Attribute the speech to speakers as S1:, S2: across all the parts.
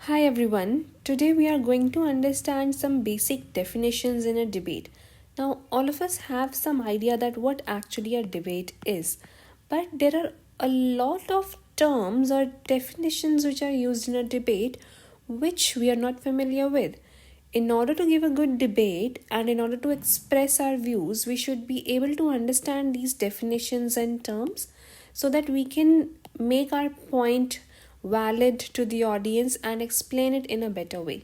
S1: Hi everyone. Today we are going to understand some basic definitions in a debate. Now, all of us have some idea that what actually a debate is, but there are a lot of terms or definitions which are used in a debate which we are not familiar with. In order to give a good debate and in order to express our views, we should be able to understand these definitions and terms so that we can make our point valid to the audience and explain it in a better way.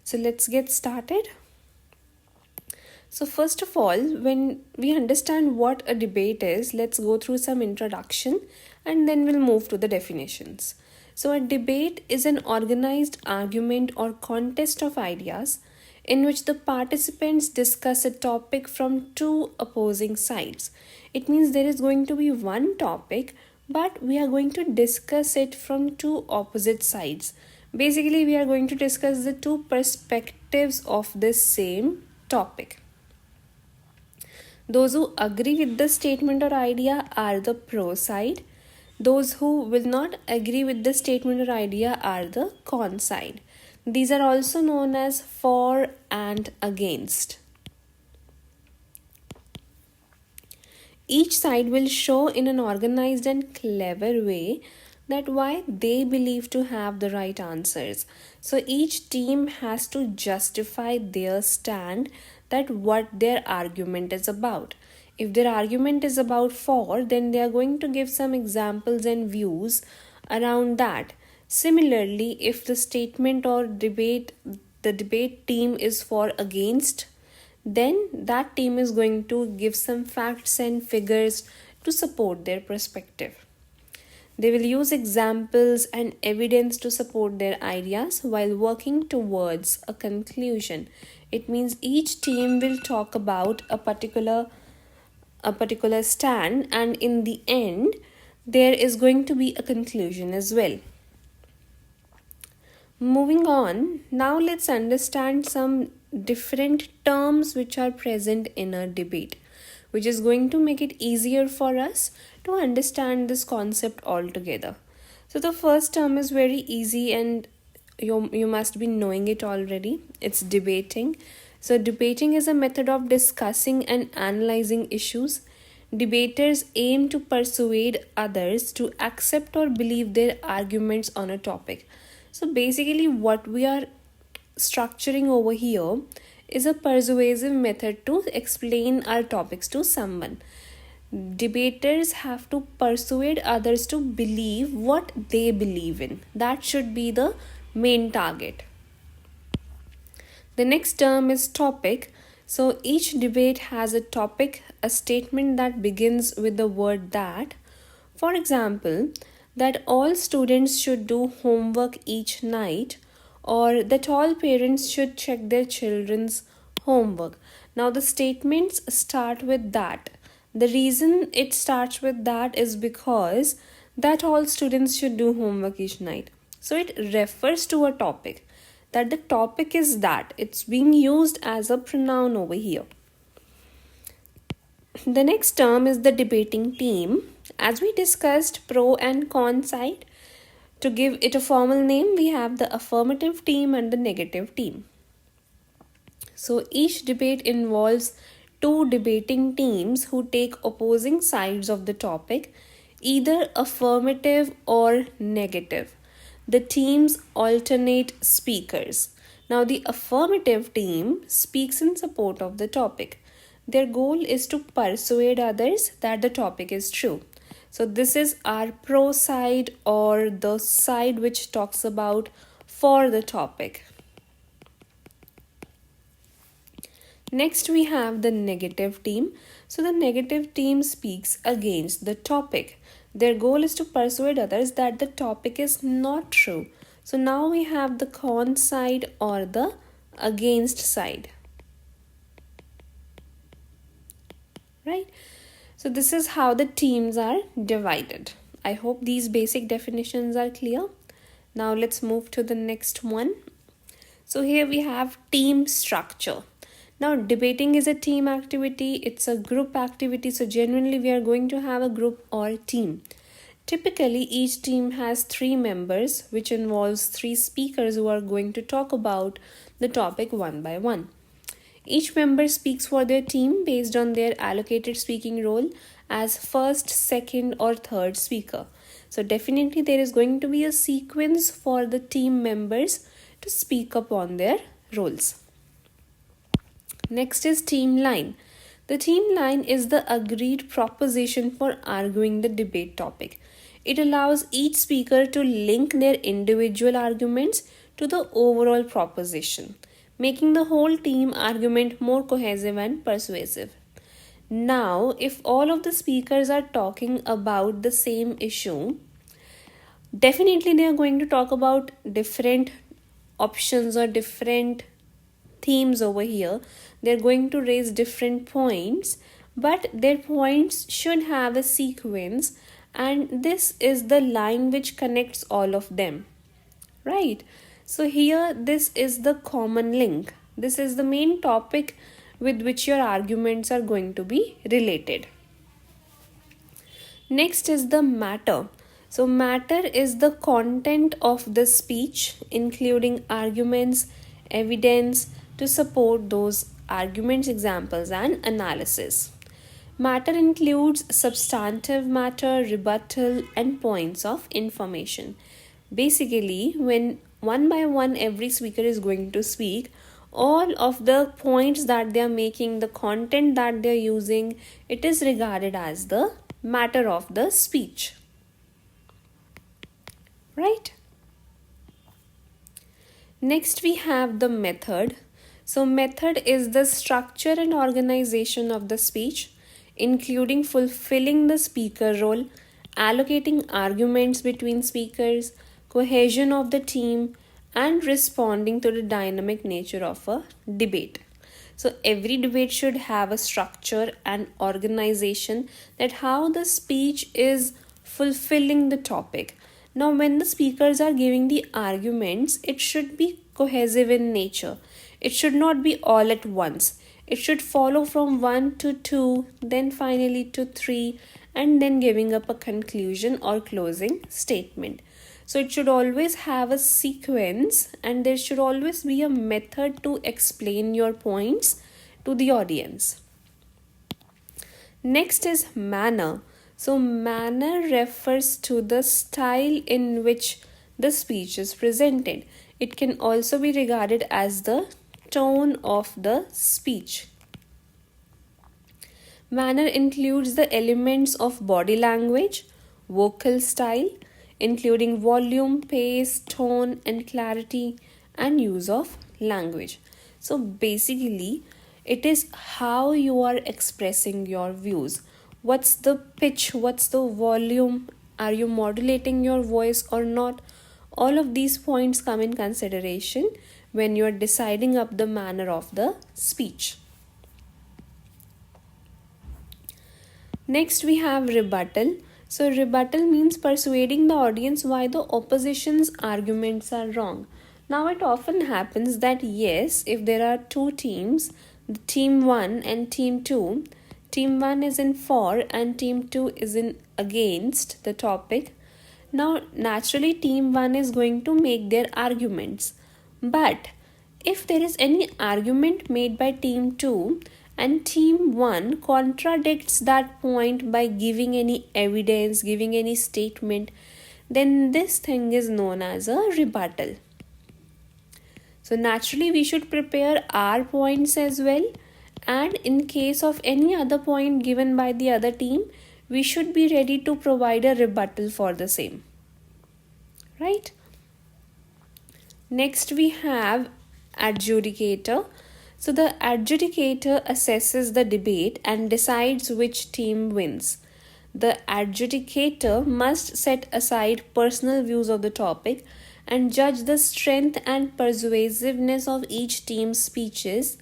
S1: So let's get started. So, first of all, when we understand what a debate is, let's go through some introduction and then we'll move to the definitions. So, a debate is an organized argument or contest of ideas in which the participants discuss a topic from two opposing sides. It means there is going to be one topic, but we are going to discuss it from two opposite sides. Basically, we are going to discuss the two perspectives of this same topic. Those who agree with the statement or idea are the pro side. Those who will not agree with the statement or idea are the con side. These are also known as for and against. Each side will show in an organized and clever way that why they believe to have the right answers. So each team has to justify their stand that what their argument is about. If their argument is about for, then they are going to give some examples and views around that. Similarly, if the statement or the debate team is for against, then that team is going to give some facts and figures to support their perspective. They will use examples and evidence to support their ideas while working towards a conclusion. It means each team will talk about a particular stand, and in the end there is going to be a conclusion as well. Moving on, now let's understand some different terms which are present in a debate, which is going to make it easier for us to understand this concept altogether. So, the first term is very easy and you must be knowing it already. It's debating. So, debating is a method of discussing and analyzing issues. Debaters aim to persuade others to accept or believe their arguments on a topic. So basically, what we are structuring over here is a persuasive method to explain our topics to someone. Debaters have to persuade others to believe what they believe in. That should be the main target. The next term is topic. So each debate has a topic, a statement that begins with the word that. For example, that all students should do homework each night, or that all parents should check their children's homework. Now, the statements start with that. The reason it starts with that is because that all students should do homework each night. So, it refers to a topic. That the topic is that. It's being used as a pronoun over here. The next term is the debating team. As we discussed, pro and con side, to give it a formal name, we have the affirmative team and the negative team. So each debate involves two debating teams who take opposing sides of the topic, either affirmative or negative. The teams alternate speakers. Now, the affirmative team speaks in support of the topic. Their goal is to persuade others that the topic is true. So, this is our pro side or the side which talks about for the topic. Next, we have the negative team. So, the negative team speaks against the topic. Their goal is to persuade others that the topic is not true. So, now we have the con side or the against side. Right? So, this is how the teams are divided. I hope these basic definitions are clear. Now, let's move to the next one. So, here we have team structure. Now, debating is a team activity, it's a group activity. So, genuinely, we are going to have a group or team. Typically, each team has three members, which involves three speakers who are going to talk about the topic one by one. Each member speaks for their team based on their allocated speaking role as first, second, or third speaker. So, definitely, there is going to be a sequence for the team members to speak upon their roles. Next is team line. The team line is the agreed proposition for arguing the debate topic. It allows each speaker to link their individual arguments to the overall proposition, making the whole team argument more cohesive and persuasive. Now, if all of the speakers are talking about the same issue, definitely they are going to talk about different options or different themes over here. They're going to raise different points, but their points should have a sequence, and this is the line which connects all of them, right? So here this is the common link. This is the main topic with which your arguments are going to be related. Next is the matter. So matter is the content of the speech, including arguments, evidence to support those arguments, examples, and analysis. Matter includes substantive matter, rebuttal, and points of information. Basically, when one by one every speaker is going to speak, all of the points that they are making, the content that they are using, it is regarded as the matter of the speech. Right? Next, we have the method. So, method is the structure and organization of the speech, including fulfilling the speaker role, allocating arguments between speakers, cohesion of the team, and responding to the dynamic nature of a debate. So every debate should have a structure and organization, that how the speech is fulfilling the topic. Now when the speakers are giving the arguments, it should be cohesive in nature. It should not be all at once. It should follow from 1 to 2, then finally to 3, and then giving up a conclusion or closing statement. So it should always have a sequence, and there should always be a method to explain your points to the audience. Next is manner. So manner refers to the style in which the speech is presented. It can also be regarded as the tone of the speech. Manner includes the elements of body language, vocal style, including volume, pace, tone, and clarity, and use of language. So basically, it is how you are expressing your views. What's the pitch? What's the volume? Are you modulating your voice or not? All of these points come in consideration when you are deciding up the manner of the speech. Next, we have rebuttal. So rebuttal means persuading the audience why the opposition's arguments are wrong. Now it often happens that yes, if there are two teams, the team 1 and team 2, team 1 is in for and team 2 is in against the topic. Now naturally team 1 is going to make their arguments. But if there is any argument made by team 2, and team 1 contradicts that point by giving any evidence, giving any statement, then this thing is known as a rebuttal. So naturally we should prepare our points as well, and in case of any other point given by the other team, we should be ready to provide a rebuttal for the same. Right? Next we have adjudicator. So the adjudicator assesses the debate and decides which team wins. The adjudicator must set aside personal views of the topic and judge the strength and persuasiveness of each team's speeches,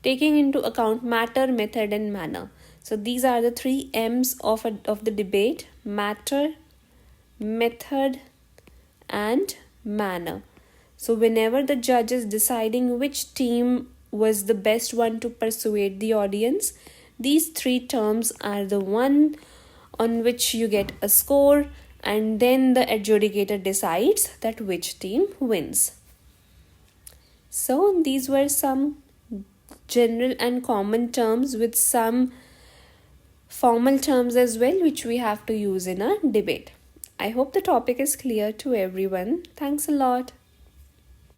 S1: taking into account matter, method, and manner. So these are the 3 M's of the debate: matter, method, and manner. So whenever the judge is deciding which team was the best one to persuade the audience, these 3 terms are the one on which you get a score, and then the adjudicator decides that which team wins. So these were some general and common terms with some formal terms as well, which we have to use in a debate. I hope the topic is clear to everyone. Thanks a lot.